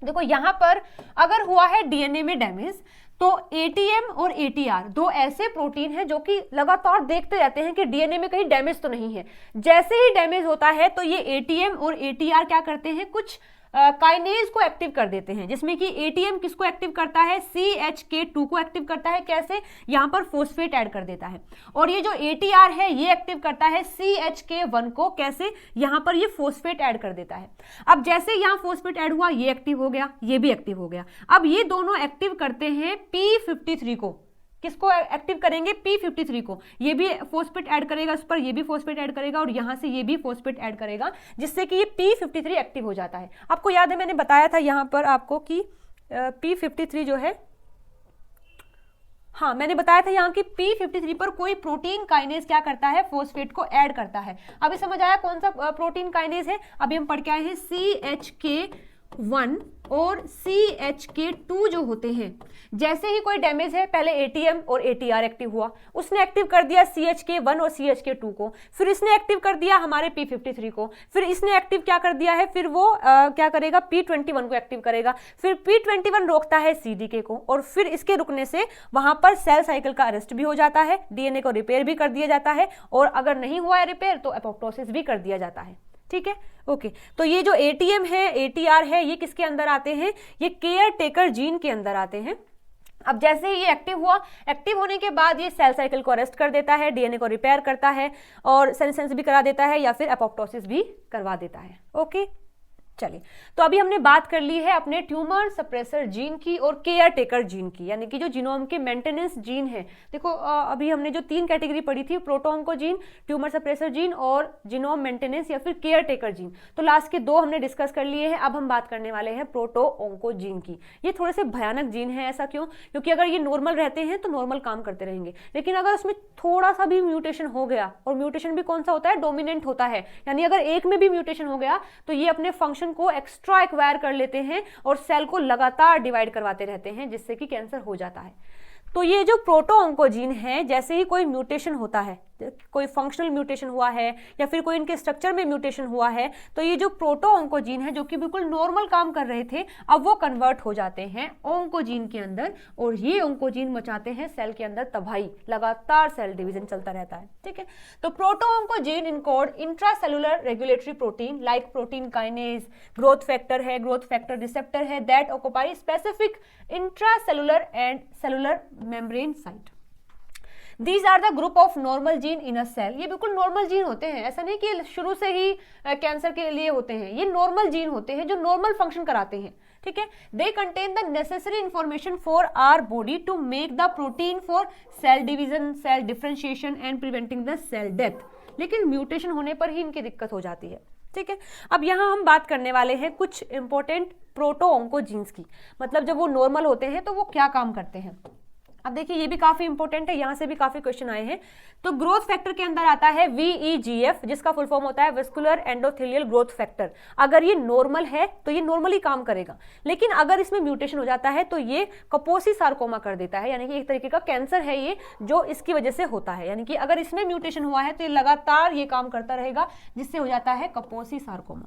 देखो यहां पर अगर हुआ है डीएनए में डैमेज, तो एटीएम और एटीआर दो ऐसे प्रोटीन हैं जो कि लगातार देखते रहते हैं कि डीएनए में कहीं डैमेज तो नहीं है। जैसे ही डैमेज होता है तो ये एटीएम और एटीआर क्या करते हैं, कुछ काइनेज को एक्टिव कर देते हैं, जिसमें कि एटीएम किसको एक्टिव करता है, CHK2 को एक्टिव करता है। कैसे, यहां पर फोस्फेट ऐड कर देता है। और ये जो एटीआर है ये एक्टिव करता है CHK1 को। कैसे, यहां पर ये फोस्फेट ऐड कर देता है। अब जैसे यहां फोस्फेट ऐड हुआ, ये एक्टिव हो गया, ये भी एक्टिव हो गया। अब ये दोनों एक्टिव करते हैं P53 को। किसको एक्टिव करेंगे, P53 को। ये भी फोस्फेट ऐड करेगा इस पर, ये भी फोस्फेट ऐड करेगा, और यहां से ये भी फोस्फेट ऐड करेगा, जिससे कि ये P53 एक्टिव हो जाता है। आपको याद है मैंने बताया था यहां पर आपको कि P53 जो है, हाँ मैंने बताया था यहाँ की P53 पर कोई प्रोटीन काइनेज क्या करता है, फोस्फेट को ऐड करता है। अभी समझ आया कौन सा प्रोटीन काइनेज है। अभी हम पढ़ के आए हैं CHK1 और CHK2 जो होते हैं। जैसे ही कोई डैमेज है, पहले एटीएम और एटीआर एक्टिव हुआ, उसने एक्टिव कर दिया CHK1 और CHK2 को, फिर इसने एक्टिव कर दिया हमारे P53 को, फिर इसने एक्टिव क्या कर दिया है, फिर वो क्या करेगा, P21 को एक्टिव करेगा, फिर P21 रोकता है CDK को, और फिर इसके रुकने से वहां पर सेल साइकिल का अरेस्ट भी हो जाता है, डीएनए को रिपेयर भी कर दिया जाता है, और अगर नहीं हुआ है रिपेयर तो एपोप्टोसिस भी कर दिया जाता है। ठीक है, ओके। तो ये जो एटीएम है, एटीआर है, ये किसके अंदर आते हैं, ये केयर टेकर जीन के अंदर आते हैं। अब जैसे ही ये एक्टिव हुआ, एक्टिव होने के बाद ये सेल साइकिल को अरेस्ट कर देता है, डीएनए को रिपेयर करता है, और सेनेसेंस भी करा देता है, या फिर एपोप्टोसिस भी करवा देता है। ओके, चलिए, तो अभी हमने बात कर ली है अपने ट्यूमर सप्रेसर जीन की और केयर टेकर जीन की, यानी कि जो जीनोम के मेंटेनेंस जीन है। देखो अभी हमने जो 3 कैटेगरी पढ़ी थी, प्रोटोऑन्कोजीन, ट्यूमर सप्रेसर जीन और जीनोम मेंटेनेंस या फिर केयर टेकर जीन, तो लास्ट के 2 हमने डिस्कस कर लिए हैं। अब हम बात करने वाले हैं प्रोटोऑन्कोजीन की। ये थोड़े से भयानक जीन है। ऐसा क्यों, क्योंकि अगर ये नॉर्मल रहते हैं तो नॉर्मल काम करते रहेंगे, लेकिन अगर उसमें थोड़ा सा भी म्यूटेशन हो गया, और म्यूटेशन भी कौन सा होता है, डोमिनेंट होता है, यानी अगर एक में भी म्यूटेशन हो गया तो ये अपने फंक्शन को एक्स्ट्रा एक्वायर कर लेते हैं और सेल को लगातार डिवाइड करवाते रहते हैं, जिससे कि कैंसर हो जाता है। तो ये जो प्रोटोऑन्कोजीन है, जैसे ही कोई म्यूटेशन होता है, कोई फंक्शनल म्यूटेशन हुआ है या फिर कोई इनके स्ट्रक्चर में म्यूटेशन हुआ है, तो ये जो प्रोटोऑन्कोजीन है जो कि बिल्कुल नॉर्मल काम कर रहे थे, अब वो कन्वर्ट हो जाते हैं ऑन्कोजीन के अंदर, और ये ऑन्कोजीन मचाते हैं सेल के अंदर तबाही, लगातार सेल डिवीजन चलता रहता है। ठीक है, तो protooncogene encode intracellular regulatory protein like protein kinase, growth factor है, ग्रोथ फैक्टर रिसेप्टर है, that occupy specific intracellular and cellular membrane site. These are the group of normal gene in a cell। ये बिल्कुल normal gene होते हैं, ऐसा नहीं कि शुरू से ही कैंसर के लिए होते हैं। ये नॉर्मल जीन होते हैं जो नॉर्मल फंक्शन कराते हैं। ठीक है, they contain the necessary information for our body to make the protein for cell division, cell differentiation and preventing the cell death. लेकिन म्यूटेशन होने पर ही इनकी दिक्कत हो जाती है। ठीक है, अब यहाँ हम बात करने वाले हैं कुछ इंपॉर्टेंट प्रोटोऑन्कोजीन्स की, मतलब जब वो नॉर्मल होते हैं तो वो क्या काम करते हैं। अब देखिए ये भी काफी इंपॉर्टेंट है, यहां से भी काफी क्वेश्चन आए हैं। तो ग्रोथ फैक्टर के अंदर आता है VEGF, जिसका फुल फॉर्म होता है वेस्कुलर एंडोथेलियल ग्रोथ फैक्टर। अगर ये नॉर्मल है तो ये नॉर्मली काम करेगा, लेकिन अगर इसमें म्यूटेशन हो जाता है तो ये कपोसी सार्कोमा कर देता है, यानी कि एक तरीके का कैंसर है ये, जो इसकी वजह से होता है। यानी कि अगर इसमें म्यूटेशन हुआ है तो ये लगातार ये काम करता रहेगा, जिससे हो जाता है कपोसी सार्कोमा।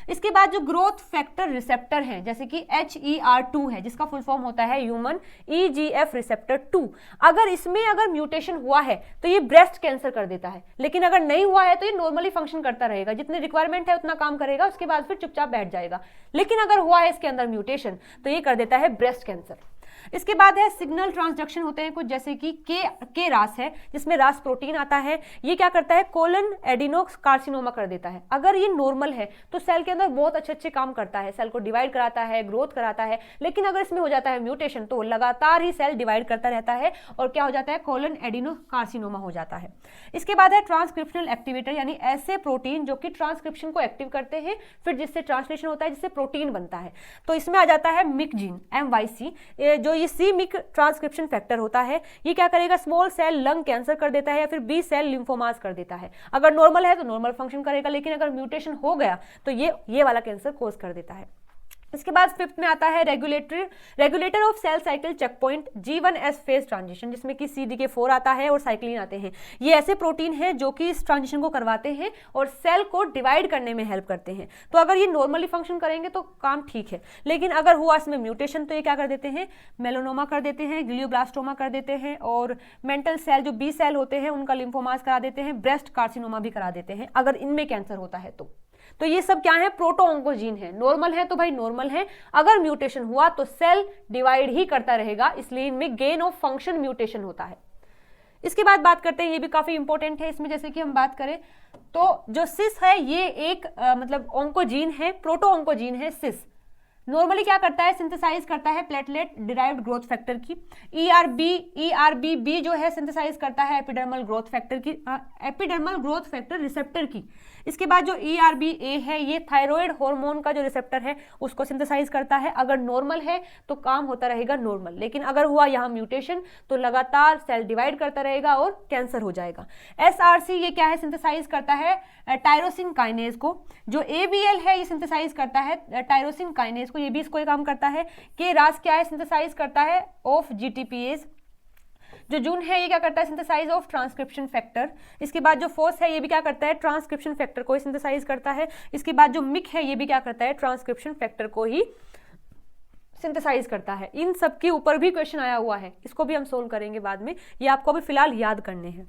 इसके बाद जो ग्रोथ फैक्टर रिसेप्टर है, जैसे कि HER2 है, जिसका फुल फॉर्म होता है ह्यूमन EGF रिसेप्टर 2। अगर इसमें अगर म्यूटेशन हुआ है तो ये ब्रेस्ट कैंसर कर देता है, लेकिन अगर नहीं हुआ है तो ये नॉर्मली फंक्शन करता रहेगा, जितनी रिक्वायरमेंट है उतना काम करेगा, उसके बाद फिर चुपचाप बैठ जाएगा। लेकिन अगर हुआ है इसके अंदर म्यूटेशन तो ये कर देता है ब्रेस्ट कैंसर। इसके बाद है सिग्नल ट्रांसडक्शन होते हैं कुछ, जैसे कि के रास है, जिसमें रास प्रोटीन आता है। ये क्या करता है, कोलन एडिनोक्स कार्सिनोमा कर देता है। अगर ये नॉर्मल है तो सेल के अंदर बहुत अच्छे काम करता है, सेल को डिवाइड कराता है, ग्रोथ कराता है, लेकिन अगर इसमें हो जाता है म्यूटेशन तो लगातार ही सेल डिवाइड करता रहता है और क्या हो जाता है, कोलन एडिनो कार्सिनोमा हो जाता है। इसके बाद है ट्रांसक्रिप्शनल एक्टिवेटर, यानी ऐसे प्रोटीन जो कि ट्रांसक्रिप्शन को एक्टिव करते हैं, फिर जिससे ट्रांसलेशन होता है, जिससे प्रोटीन बनता है। तो इसमें आ जाता है मिक जीन MYC, जो ये C-MYC ट्रांसक्रिप्शन फैक्टर होता है। ये क्या करेगा, स्मॉल सेल लंग कैंसर कर देता है या फिर B सेल लिम्फोमास कर देता है। अगर नॉर्मल है तो नॉर्मल फंक्शन करेगा, लेकिन अगर म्यूटेशन हो गया तो ये वाला कैंसर कोज कर देता है। इसके बाद फिफ्थ में आता है regulator of cell cycle checkpoint G1S phase transition, जिसमें कि CDK4 आता है और साइक्लिन आते हैं। ये ऐसे प्रोटीन हैं जो कि इस ट्रांजिशन को करवाते हैं और सेल को डिवाइड करने में हेल्प करते हैं। तो अगर ये नॉर्मली फंक्शन करेंगे तो काम ठीक है, लेकिन अगर हुआ इसमें म्यूटेशन तो ये क्या कर देते हैं, मेलानोमा कर देते हैं, ग्लियोब्लास्टोमा कर देते हैं, और मेंटल सेल जो बी सेल होते हैं उनका लिम्फोमास करा देते हैं, ब्रेस्ट कार्सिनोमा भी करा देते हैं अगर इनमें कैंसर होता है तो ये सब क्या है, प्रोटो ऑन्कोजीन है। नॉर्मल है तो भाई नॉर्मल है, अगर म्यूटेशन हुआ तो सेल डिवाइड ही करता रहेगा, इसलिए इनमें गेन ऑफ फंक्शन म्यूटेशन होता है। इसके बाद बात करते हैं, ये भी काफी इंपॉर्टेंट है इसमें, जैसे कि हम बात करें तो जो सिस है ये एक मतलब ऑन्कोजीन है, प्रोटो ऑन्कोजीन है सिस। नॉर्मली क्या करता है, सिंथेसाइज करता है प्लेटलेट डिराइव्ड ग्रोथ फैक्टर की। ERB जो है सिंथेसाइज करता है एपिडर्मल ग्रोथ फैक्टर की, एपिडर्मल ग्रोथ फैक्टर रिसेप्टर की। इसके बाद जो ERBA है ये थायराइड हार्मोन का जो रिसेप्टर है उसको सिंथेसाइज करता है। अगर नॉर्मल है तो काम होता रहेगा नॉर्मल, लेकिन अगर हुआ यहाँ म्यूटेशन तो लगातार सेल डिवाइड करता रहेगा और कैंसर हो जाएगा। SRC ये क्या है, सिंथेसाइज करता है टायरोसिन काइनेज को। जो ABL है ये सिंथेसाइज करता है टायरोसिन काइनेज को, ये भी इसको काम करता है। KRAS क्या है, सिंथेसाइज करता है ऑफ GTPase। जो जून है ये क्या करता है, सिंथेसाइज ऑफ ट्रांसक्रिप्शन फैक्टर। इसके बाद जो फोर्स है ये भी क्या करता है, ट्रांसक्रिप्शन फैक्टर को ही सिंथेसाइज करता है। इसके बाद जो मिक है ये भी क्या करता है, ट्रांसक्रिप्शन फैक्टर को ही सिंथेसाइज करता है। इन सब के ऊपर भी क्वेश्चन आया हुआ है, इसको भी हम सोल्व करेंगे बाद में, ये आपको अभी फिलहाल याद करने हैं।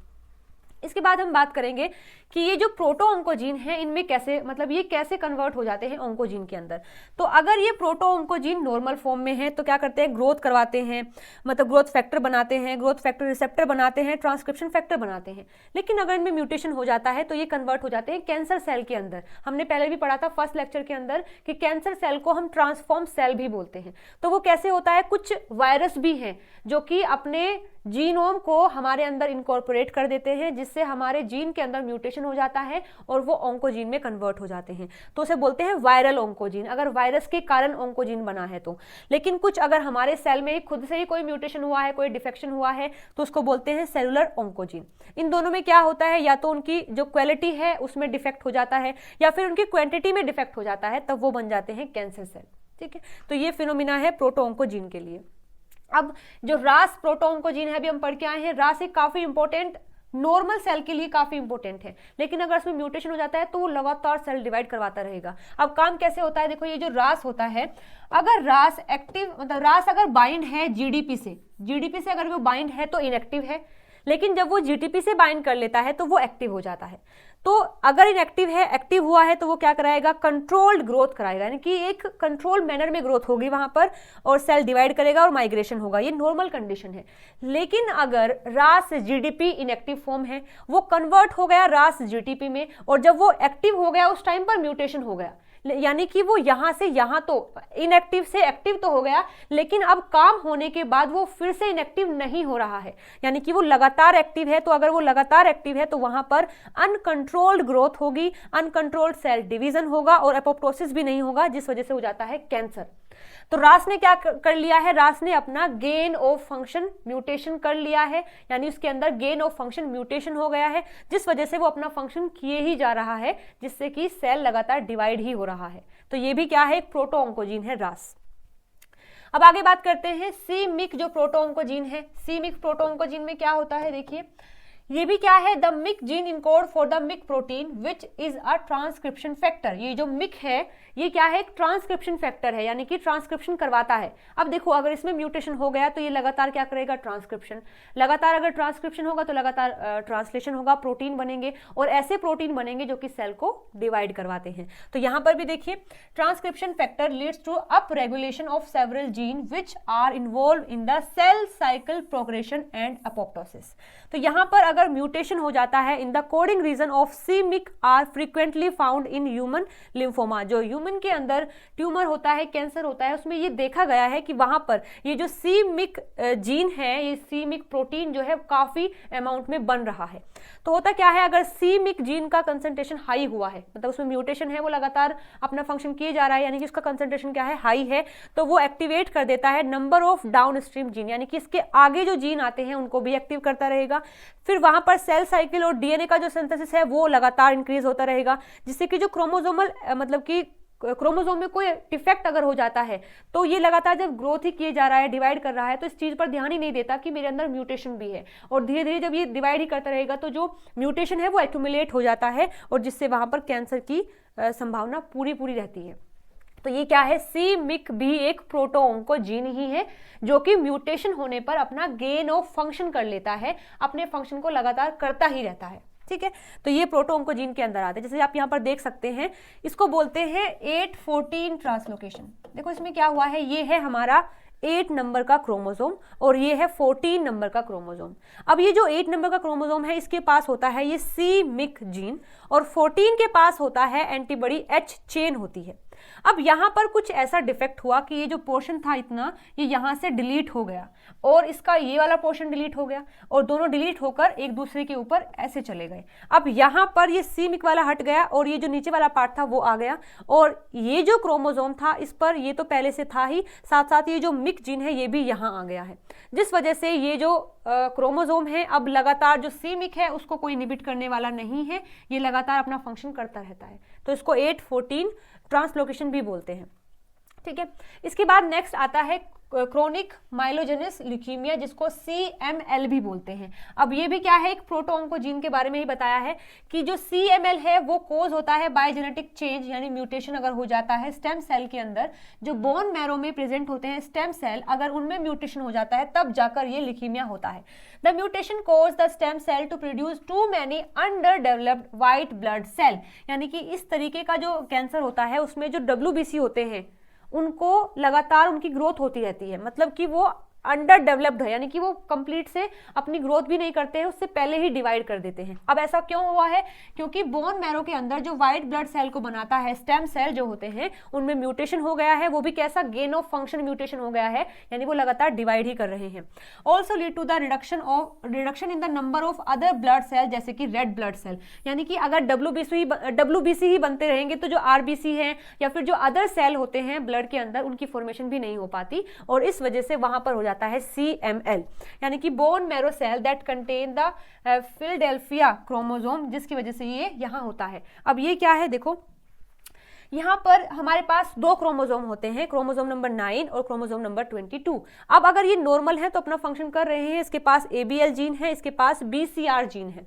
इसके बाद हम बात करेंगे कि ये जो प्रोटो ऑन्कोजीन है इनमें कैसे, मतलब ये कैसे कन्वर्ट हो जाते हैं ऑन्कोजीन के अंदर। तो अगर ये प्रोटो ऑन्कोजीन नॉर्मल फॉर्म में है तो क्या करते हैं, ग्रोथ करवाते हैं, मतलब ग्रोथ फैक्टर बनाते हैं, ग्रोथ फैक्टर रिसेप्टर बनाते हैं, ट्रांसक्रिप्शन फैक्टर बनाते हैं। लेकिन अगर इनमें म्यूटेशन हो जाता है तो ये कन्वर्ट हो जाते हैं कैंसर सेल के अंदर। हमने पहले भी पढ़ा था फर्स्ट लेक्चर के अंदर कि कैंसर सेल को हम ट्रांसफॉर्म सेल भी बोलते हैं। तो वो कैसे होता है, कुछ वायरस भी हैं जो कि अपने जीनोम को हमारे अंदर इनकॉर्पोरेट कर देते हैं, जिससे हमारे जीन के अंदर म्यूटेशन हो जाता है और वो ऑन्कोजीन में कन्वर्ट हो जाते हैं। तो उसे बोलते हैं वायरल ऑन्कोजीन, अगर वायरस के कारण ऑन्कोजीन बना है तो। लेकिन कुछ अगर हमारे सेल में खुद से ही कोई म्यूटेशन हुआ है, कोई डिफेक्शन हुआ है, तो उसको बोलते हैं सेलुलर ऑन्कोजीन। इन दोनों में क्या होता है, या तो उनकी जो क्वालिटी है उसमें डिफेक्ट हो जाता है या फिर उनकी क्वांटिटी में डिफेक्ट हो जाता है, तब वो बन जाते हैं कैंसर सेल। ठीक है, तो ये फिनोमिना है प्रोटो ऑन्कोजीन के लिए। अब जो रास प्रोटो ऑन्कोजीन है अभी हम पढ़ के आए हैं, रास एक काफी इंपॉर्टेंट नॉर्मल सेल के लिए काफी इंपॉर्टेंट है, लेकिन अगर उसमें म्यूटेशन हो जाता है तो वो लगातार सेल डिवाइड करवाता रहेगा। अब काम कैसे होता है, देखो ये जो रास होता है, अगर रास एक्टिव, मतलब रास अगर बाइंड है जीडीपी से अगर वो बाइंड है तो इनएक्टिव है, लेकिन जब वो जीटीपी से बाइंड कर लेता है तो वो एक्टिव हो जाता है। तो अगर इनएक्टिव है, एक्टिव हुआ है तो वो क्या कराएगा, कंट्रोल्ड ग्रोथ कराएगा, यानी कि एक कंट्रोल मैनर में ग्रोथ होगी वहां पर और सेल डिवाइड करेगा और माइग्रेशन होगा, ये नॉर्मल कंडीशन है। लेकिन अगर रास जीडीपी इनएक्टिव फॉर्म है, वो कन्वर्ट हो गया रास जीटीपी में, और जब वो एक्टिव हो गया उस टाइम पर म्यूटेशन हो गया, यानी कि वो यहां से यहां तो इनएक्टिव से एक्टिव तो हो गया, लेकिन अब काम होने के बाद वो फिर से इनएक्टिव नहीं हो रहा है, यानी कि वो लगातार एक्टिव है। तो अगर वो लगातार एक्टिव है तो वहां पर अनकंट्रोल्ड ग्रोथ होगी, अनकंट्रोल्ड सेल डिवीजन होगा और एपोप्टोसिस भी नहीं होगा, जिस वजह से हो जाता है कैंसर। तो रास ने क्या कर लिया है, रास ने अपना गेन ऑफ फंक्शन म्यूटेशन कर लिया है, यानी उसके अंदर गेन ऑफ फंक्शन म्यूटेशन हो गया है, जिस वजह से वो अपना फंक्शन किए ही जा रहा है, जिससे कि सेल लगातार डिवाइड ही हो रहा है। तो ये भी क्या है, एक प्रोटो ऑन्कोजीन है रास। अब आगे बात करते हैं सी-मिक जो प्रोटो ऑन्कोजीन है। सी-मिक प्रोटो ऑन्कोजीन में क्या होता है, देखिए ये भी क्या है, the myc gene encode for the myc protein which is a transcription factor. ये जो मिक है ये क्या है, एक ट्रांसक्रिप्शन फैक्टर है, यानी कि ट्रांसक्रिप्शन करवाता है। अब देखो अगर इसमें म्यूटेशन हो गया तो ये लगातार क्या करेगा, ट्रांसक्रिप्शन। लगातार अगर ट्रांसक्रिप्शन होगा तो लगातार ट्रांसलेशन होगा, प्रोटीन बनेंगे और ऐसे प्रोटीन बनेंगे जो कि सेल को डिवाइड करवाते हैं। तो यहां पर भी देखिए transcription factor leads to up regulation of several gene which are involve in the cell cycle progression and apoptosis. तो यहां पर अगर म्यूटेशन हो जाता है in the coding region of c myc are frequently found in human lymphoma. जो human के अंदर ट्यूमर होता है, कैंसर होता है, उसमें ये देखा गया है कि वहां पर ये जो सी-मिक जीन है, ये सी-मिक प्रोटीन जो है काफी अमाउंट में बन रहा है। तो होता क्या है, अगर सी-मिक जीन का कंसंट्रेशन हाई हुआ है, मतलब उसमें म्यूटेशन है, वो लगातार अपना फंक्शन किए जा रहा है, यानी कि उसका कंसंट्रेशन क्या है, हाई है, तो वो एक्टिवेट कर देता है नंबर ऑफ डाउनस्ट्रीम जीन, यानी कि इसके आगे जो जीन आते हैं उनको भी एक्टिव करता रहेगा। फिर वहां पर सेल साइकिल और डीएनए का जो सिंथेसिस है वो लगातार इंक्रीज होता रहेगा, जिससे कि जो क्रोमोसोमल मतलब कि क्रोमोसोम में कोई डिफेक्ट अगर हो जाता है तो ये लगातार जब ग्रोथ ही किए जा रहा है, डिवाइड कर रहा है, तो इस चीज पर ध्यान ही नहीं देता कि मेरे अंदर म्यूटेशन भी है, और धीरे धीरे जब ये डिवाइड ही करता रहेगा तो जो म्यूटेशन है वो एक्यूमुलेट हो जाता है, और जिससे वहां पर कैंसर की संभावना पूरी रहती है। तो ये क्या है, c-MYC भी एक प्रोटो-ऑन्कोजीन ही है जो कि म्यूटेशन होने पर अपना गेन ऑफ फंक्शन कर लेता है, अपने फंक्शन को लगातार करता ही रहता है। ठीक है, तो ये प्रोटो-ऑन्कोजीन के अंदर आते हैं। जैसे आप यहाँ पर देख सकते हैं, इसको बोलते हैं 814 ट्रांसलोकेशन। देखो इसमें क्या हुआ है, ये है हमारा 8 नंबर का क्रोमोसोम और ये है 14 नंबर का क्रोमोसोम। अब ये जो 8 नंबर का क्रोमोसोम है इसके पास होता है ये c-MYC जीन, और 14 के पास होता है एंटीबॉडी H चेन होती है। अब यहाँ पर कुछ ऐसा डिफेक्ट हुआ कि ये जो पोर्शन था इतना, ये यहाँ से डिलीट हो गया, और इसका ये वाला पोर्शन डिलीट हो गया, और दोनों डिलीट होकर एक दूसरे के ऊपर ऐसे चले गए। अब यहाँ पर ये c-MYC वाला हट गया और ये जो नीचे वाला पार्ट था वो आ गया, और ये जो क्रोमोसोम था इस पर ये तो पहले से था ही, साथ साथ ये जो MYC जीन है ये भी यहाँ आ गया है, जिस वजह से ये जो क्रोमोसोम है अब लगातार जो c-MYC है उसको कोई इनहिबिट करने वाला नहीं है, ये लगातार अपना फंक्शन करता रहता है। तो इसको 814 ट्रांसलोकेशन भी बोलते हैं। ठीक है, इसके बाद नेक्स्ट आता है क्रोनिक माइलोजेनस ल्यूकीमिया, जिसको CML भी बोलते हैं। अब ये भी क्या है, एक प्रोटो-ऑन्कोजीन के बारे में ही बताया है कि जो CML है वो कोज होता है बाय जेनेटिक चेंज, यानी म्यूटेशन अगर हो जाता है स्टेम सेल के अंदर, जो बोन मैरो में प्रेजेंट होते हैं स्टेम सेल, अगर उनमें म्यूटेशन हो जाता है तब जाकर ये ल्यूकीमिया होता है। The mutation cause the stem cell to produce too many underdeveloped white blood cell, यानी कि इस तरीके का जो कैंसर होता है उसमें जो WBC होते हैं उनको लगातार उनकी ग्रोथ होती रहती है, मतलब कि वो अंडर डेवलप्ड है, यानी कि वो कंप्लीट से अपनी ग्रोथ भी नहीं करते हैं, उससे पहले ही डिवाइड कर देते हैं। अब ऐसा क्यों हुआ है, क्योंकि बोन मैरो के अंदर जो व्हाइट ब्लड सेल को बनाता है स्टेम सेल जो होते हैं उनमें म्यूटेशन हो गया है, वो भी कैसा, गेन ऑफ फंक्शन म्यूटेशन हो गया है, यानी वो लगातार डिवाइड ही कर रहे हैं। Also lead to the reduction in the number of other blood cell, जैसे कि रेड ब्लड सेल, यानी कि अगर WBC ही बनते रहेंगे तो जो RBC है या फिर जो अदर सेल होते हैं ब्लड के अंदर उनकी फॉर्मेशन भी नहीं हो पाती, और इस वजह से वहां पर हो जाता है CML, यानी कि bone marrow cell that contain the Philadelphia chromosome, जिसकी वजह से ये यहां होता है। अब ये क्या है, देखो यहाँ पर हमारे पास 2 क्रोमोसोम होते हैं, क्रोमोसोम नंबर 9 और क्रोमोसोम नंबर 22। अब अगर ये नॉर्मल है तो अपना फंक्शन कर रहे हैं, इसके पास ABL जीन है, इसके पास BCR जीन है।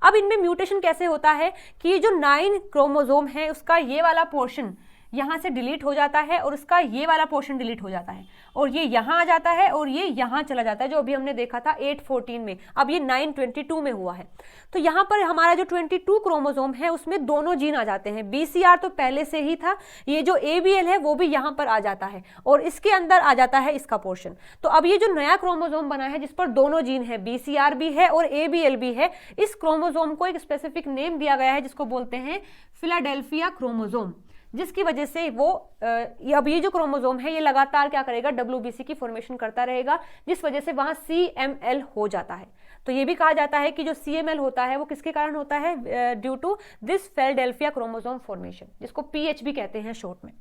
अब इनमें म्यूटेशन कैसे होता है कि ये जो 9 क्रोमोसोम है उसका ये वाला पोर्शन यहाँ से डिलीट हो जाता है और उसका ये वाला पोर्शन डिलीट हो जाता है, और ये यहाँ आ जाता है और ये यहाँ चला जाता है, जो अभी हमने देखा था 814 में। अब ये 922 में हुआ है, तो यहाँ पर हमारा जो 22 क्रोमोसोम है उसमें दोनों जीन आ जाते हैं। BCR तो पहले से ही था, ये जो ABL है वो भी यहाँ पर आ जाता है, और इसके अंदर आ जाता है इसका पोर्शन। तो अब ये जो नया क्रोमोसोम बना है जिस पर दोनों जीन है, BCR भी है और ABL भी है, इस क्रोमोसोम को एक स्पेसिफिक नेम दिया गया है जिसको बोलते हैं फिलाडेल्फिया क्रोमोसोम, जिसकी वजह से वो अब ये जो क्रोमोसोम है ये लगातार क्या करेगा, WBC की फॉर्मेशन करता रहेगा, जिस वजह से वहां CML हो जाता है। तो ये भी कहा जाता है कि जो CML होता है वो किसके कारण होता है, due to this Philadelphia chromosome formation, जिसको PH भी कहते हैं शॉर्ट में।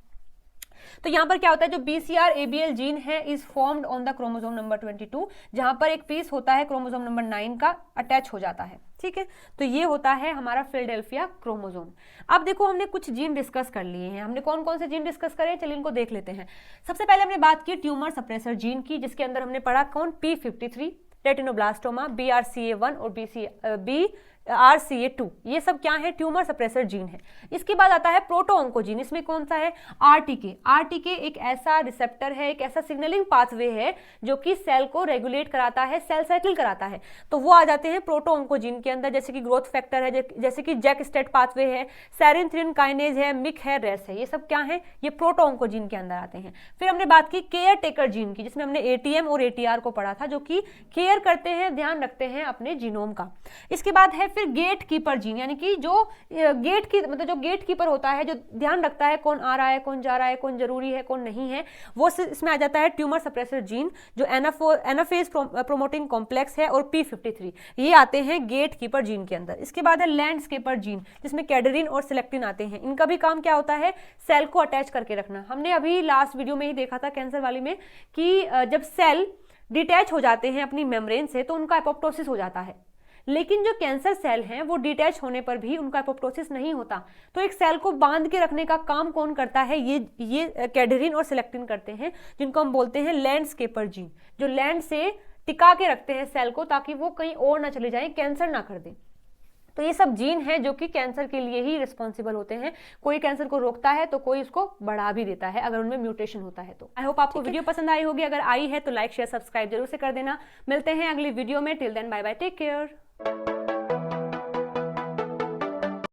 तो यहाँ पर क्या होता है, जो BCR ABL जीन है is formed on the chromosome number 22, जहां पर एक पीस होता है क्रोमोसोम नंबर 9 का अटैच हो जाता है। ठीक है, तो ये होता है हमारा फिलाडेल्फिया क्रोमोसोम। अब देखो हमने कुछ जीन डिस्कस कर लिए हैं, हमने कौन कौन से जीन डिस्कस करे, चलिए इनको देख लेते हैं। सबसे पहले हमने बात की ट्यूमर सप्रेसर जीन की, जिसके अंदर हमने पढ़ा कौन, P53, रेटिनोब्लास्टोमा, BRCA1 और BRCA2, ये सब क्या है, ट्यूमर सप्रेसर जीन है। इसके बाद आता है प्रोटो-ऑन्कोजीन, इसमें कौन सा है, RTK एक ऐसा रिसेप्टर है, एक ऐसा सिग्नलिंग पाथवे है जो कि सेल को रेगुलेट कराता है, सेल साइकिल कराता है, तो वो आ जाते हैं प्रोटो-ऑन्कोजीन के अंदर, जैसे कि ग्रोथ फैक्टर है, जैसे कि जैक स्टेट पाथवे है, सेरिन थ्रिन काइनेज है, MYC है, रेस है, ये सब क्या है, ये प्रोटो-ऑन्कोजीन के अंदर आते हैं। फिर हमने बात की केयर टेकर जीन की, जिसमें हमने ATM और ATR को पढ़ा था, जो कि केयर करते हैं, ध्यान रखते हैं अपने जीनोम का। इसके बाद है फिर गेट कीपर जीन, यानी कि जो गेट कीपर होता है, जो ध्यान रखता है कौन आ रहा है, कौन जा रहा है, कौन जरूरी है, कौन नहीं है, वो इसमें आ जाता है ट्यूमर सप्रेसर जीन, जो एनाफेज प्रोमोटिंग कॉम्प्लेक्स है, और P53, ये आते हैं गेट कीपर जीन के अंदर। इसके बाद है लैंडस्केपर जीन, जिसमें कैडरिन और सिलेक्टिन आते हैं। इनका भी काम क्या होता है, सेल को अटैच करके रखना। हमने अभी लास्ट वीडियो में ही देखा था कैंसर वाली में कि जब सेल डिटैच हो जाते हैं अपनी मेम्ब्रेन से तो उनका एपोप्टोसिस हो जाता है, लेकिन जो कैंसर सेल हैं वो डिटैच होने पर भी उनका एपोप्टोसिस नहीं होता। तो एक सेल को बांध के रखने का काम कौन करता है? ये कैडरिन और सिलेक्टिन करते हैं, जिनको हम बोलते हैं लैंडस्केपर जीन, जो लैंड से टिका के रखते हैं सेल को ताकि वो कहीं और ना चले जाए, कैंसर ना कर दें। तो ये सब जीन हैं जो कि कैंसर के लिए ही रिस्पॉन्सिबल होते हैं। कोई कैंसर को रोकता है तो कोई उसको बढ़ा भी देता है अगर उनमें म्यूटेशन होता है तो। आई होप आपको वीडियो पसंद आई होगी। अगर आई है तो लाइक शेयर सब्सक्राइब जरूर से कर देना। मिलते हैं अगली वीडियो में। Till then bye bye, take care.